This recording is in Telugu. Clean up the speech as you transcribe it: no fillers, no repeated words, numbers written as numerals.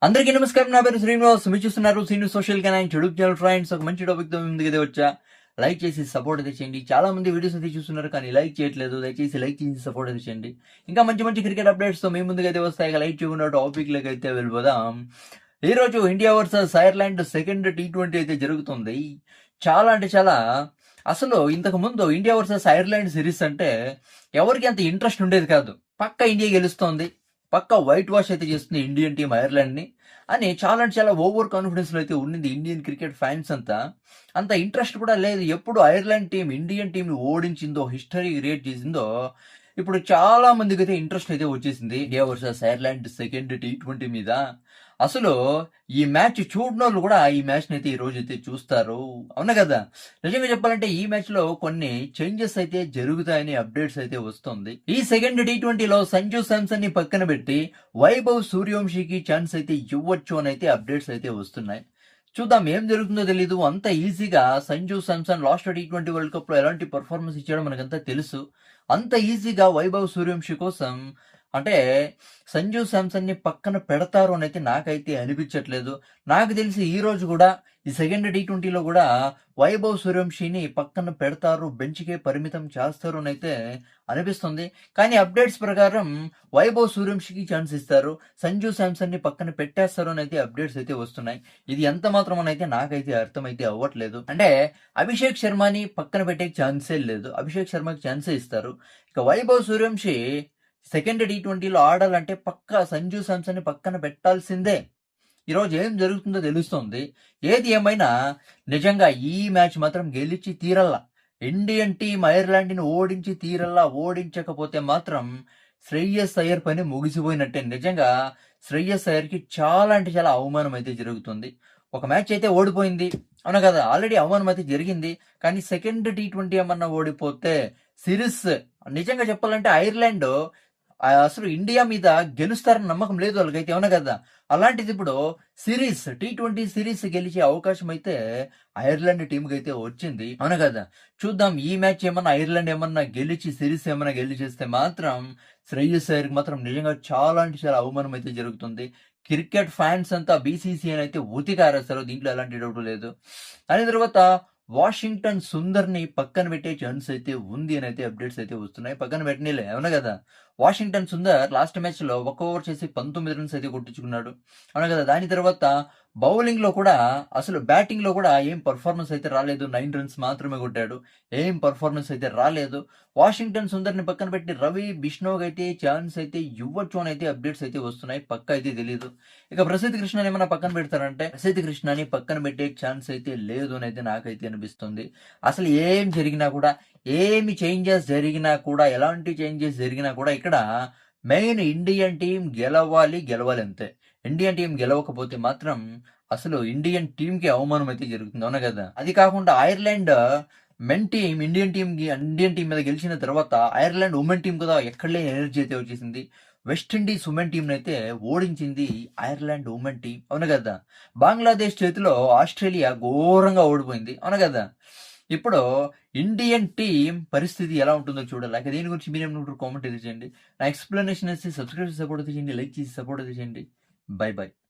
అందరికీ నమస్కారం. నా పేరు శ్రీనివాస్. మీరు చూస్తున్నారు Srinivas social channel YouTube channel. Friends, ఒక మంచి టాపిక్ తో మీ ముందుకైతే వచ్చా. లైక్ చేసి సపోర్ట్ అయితే చేయండి. చాలా మంది వీడియోస్ అయితే చూస్తున్నారు కానీ లైక్ చేయట్లేదు. దయచేసి లైక్ చేసి సపోర్ట్ అయితే చేయండి. ఇంకా మంచి మంచి క్రికెట్ అప్డేట్స్ తో మీ ముందుకైతే వస్తాయి. లైక్ చేయకుండా టాపిక్ లకి అయితే వెళ్ళిపోదాం. ఈ రోజు India versus Ireland second T20 అయితే జరుగుతుంది. చాలా అంటే చాలా అసలు ఇంతకు ముందు ఇండియా వర్సెస్ ఐర్లాండ్ సిరీస్ అంటే ఎవరికి అంత ఇంట్రెస్ట్ ఉండేది కాదు. పక్క ఇండియా గెలుస్తోంది, పక్క వైట్ వాష్ అయితే చేస్తుంది ఇండియన్ టీం ఐర్లాండ్ ని అని చాలా అంటే చాలా ఓవర్ కాన్ఫిడెన్స్ లో అయితే ఉండింది ఇండియన్ క్రికెట్ ఫ్యాన్స్ అంతా. అంత ఇంట్రెస్ట్ కూడా లేదు. ఎప్పుడు ఐర్లాండ్ టీం ఇండియన్ టీం ని ఓడించిందో, హిస్టరీ క్రియేట్ చేసిందో, ఇప్పుడు చాలా మందికి అయితే ఇంట్రెస్ట్ అయితే వచ్చేసింది India versus Ireland second T20 మీద. అసలు ఈ మ్యాచ్ చూడనోళ్ళు కూడా ఈ మ్యాచ్ ని అయితే ఈ రోజు అయితే చూస్తారు. అవునా కదా? నిజంగా చెప్పాలంటే ఈ మ్యాచ్ లో కొన్ని చేంజెస్ అయితే జరుగుతాయని అప్డేట్స్ అయితే వస్తుంది. ఈ సెకండ్ T20 లో సంజు శాంసన్ ని పక్కన పెట్టి వైభవ్ సూర్యవంశీకి ఛాన్స్ అయితే ఇవ్వచ్చు అని అయితే అప్డేట్స్ అయితే వస్తున్నాయి. చూద్దాం ఏం జరుగుతుందో తెలీదు. అంత ఈజీగా Sanju Samson last T20 world cup లో ఎలాంటి పర్ఫార్మెన్స్ ఇచ్చాడో మనకంతా తెలుసు. అంత ఈజీగా వైభవ్ సూర్యవంశీ కోసం అంటే సంజు శాంసన్ ని పక్కన పెడతారు అని అయితే నాకైతే అనిపించట్లేదు. నాకు తెలిసి ఈ రోజు కూడా ఈ సెకండ్ T20లో కూడా వైభవ్ సూర్యవంశీని పక్కన పెడతారు, బెంచ్కే పరిమితం చేస్తారు అని అయితే అనిపిస్తుంది. కానీ అప్డేట్స్ ప్రకారం వైభవ్ సూర్యవంశీకి ఛాన్స్ ఇస్తారు, సంజు శాంసన్ ని పక్కన పెట్టేస్తారు అని అయితే అప్డేట్స్ అయితే వస్తున్నాయి. ఇది ఎంత మాత్రం అయితే నాకైతే అర్థమైతే అవ్వట్లేదు. అంటే అభిషేక్ శర్మని పక్కన పెట్టే ఛాన్సే లేదు, అభిషేక్ శర్మకి ఛాన్సే ఇస్తారు. ఇక వైభవ్ సూర్యవంశీ సెకండ్ T20లో ఆడాలంటే పక్కా సంజు శాంసన్ ని పక్కన పెట్టాల్సిందే. ఈరోజు ఏం జరుగుతుందో తెలుస్తోంది. ఏది ఏమైనా నిజంగా ఈ మ్యాచ్ మాత్రం గెలిచి తీరల్లా. ఇండియన్ టీం ఐర్లాండ్ ని ఓడించి తీరల్లా. ఓడించకపోతే మాత్రం శ్రేయస్ అయ్యర్ పని ముగిసిపోయినట్టే. నిజంగా శ్రేయస్ అయ్యర్ కి చాలా అంటే చాలా అవమానం అయితే జరుగుతుంది. ఒక మ్యాచ్ అయితే ఓడిపోయింది, అవునా కదా? ఆల్రెడీ అవమానం అయితే జరిగింది. కానీ సెకండ్ T20 ఏమన్నా ఓడిపోతే సిరీస్ నిజంగా చెప్పాలంటే ఐర్లాండ్ అసలు ఇండియా మీద గెలుస్తారని నమ్మకం లేదు వాళ్ళకైతే, అవునా కదా? అలాంటిది ఇప్పుడు T20 సిరీస్ గెలిచే అవకాశం అయితే ఐర్లాండ్ టీంకి అయితే వచ్చింది, అవునా కదా? చూద్దాం ఈ మ్యాచ్ ఏమన్నా ఐర్లాండ్ ఏమన్నా గెలిచి సిరీస్ ఏమన్నా గెలిచేస్తే మాత్రం శ్రేయస్ అయ్యర్కి మాత్రం నిజంగా చాలా అంటే చాలా అవమానం అయితే జరుగుతుంది. క్రికెట్ ఫ్యాన్స్ అంతా BCCI అయితే ఉతికారేస్తారు, దీంట్లో ఎలాంటి డౌట్ లేదు. దాని తర్వాత వాషింగ్టన్ సుందర్ ని పక్కన పెట్టే ఛాన్స్ అయితే ఉంది అని అయితే అప్డేట్స్ అయితే వస్తున్నాయి. పక్కన పెట్టనీలే, అవునా కదా? వాషింగ్టన్ సుందర్ లాస్ట్ మ్యాచ్ లో 1 ఓవర్ చేసి 19 రన్స్ అయితే కొట్టించుకున్నాడు, అవునా కదా? దాని తర్వాత బౌలింగ్ లో కూడా అసలు బ్యాటింగ్ లో కూడా ఏం పర్ఫార్మెన్స్ అయితే రాలేదు. 9 రన్స్ మాత్రమే కొట్టాడు, ఏం పర్ఫార్మెన్స్ అయితే రాలేదు. వాషింగ్టన్ సుందర్ ని పక్కన పెట్టి రవి బిష్ణోగ్ అయితే ఛాన్స్ అయితే ఇవ్వచ్చు అని అయితే అప్డేట్స్ అయితే వస్తున్నాయి. పక్క అయితే తెలియదు. ఇక ప్రసిద్ధ్ కృష్ణని ఏమైనా పక్కన పెడతారంటే ప్రసిద్ధ్ కృష్ణని పక్కన పెట్టే ఛాన్స్ అయితే లేదు అని అయితే నాకైతే అనిపిస్తుంది. అసలు ఏం జరిగినా కూడా, ఏమి చేంజెస్ జరిగినా కూడా, ఎలాంటి చేంజెస్ జరిగినా కూడా ఇక్కడ మెయిన్ ఇండియన్ టీం గెలవాలి అంతే. ఇండియన్ టీం గెలవకపోతే మాత్రం అసలు ఇండియన్ టీం కి అవమానం అయితే జరుగుతుంది, అవునా కదా? అది కాకుండా Ireland men team Indian team మీద గెలిచిన తర్వాత ఐర్లాండ్ ఉమెన్ టీం కూడా ఎక్కడలే ఎనర్జీ అయితే వచ్చేసింది. వెస్టిండీస్ ఉమెన్ టీం అయితే ఓడించింది ఐర్లాండ్ ఉమెన్ టీం, అవునా కదా? బంగ్లాదేశ్ చేతిలో ఆస్ట్రేలియా ఘోరంగా ఓడిపోయింది, అవునా కదా? ఇప్పుడు ఇండియన్ టీం పరిస్థితి ఎలా ఉంటుందో చూడాలి. దీని గురించి మీరేమంటారు కామెంట్ అయితే చేయండి. నా ఎక్స్ప్లెనేషన్ వేసి సబ్స్క్రైబ్ చేసి సపోర్ట్ అయితే చేయండి, లైక్ చేసి సపోర్ట్ అయితే చేయండి. By by.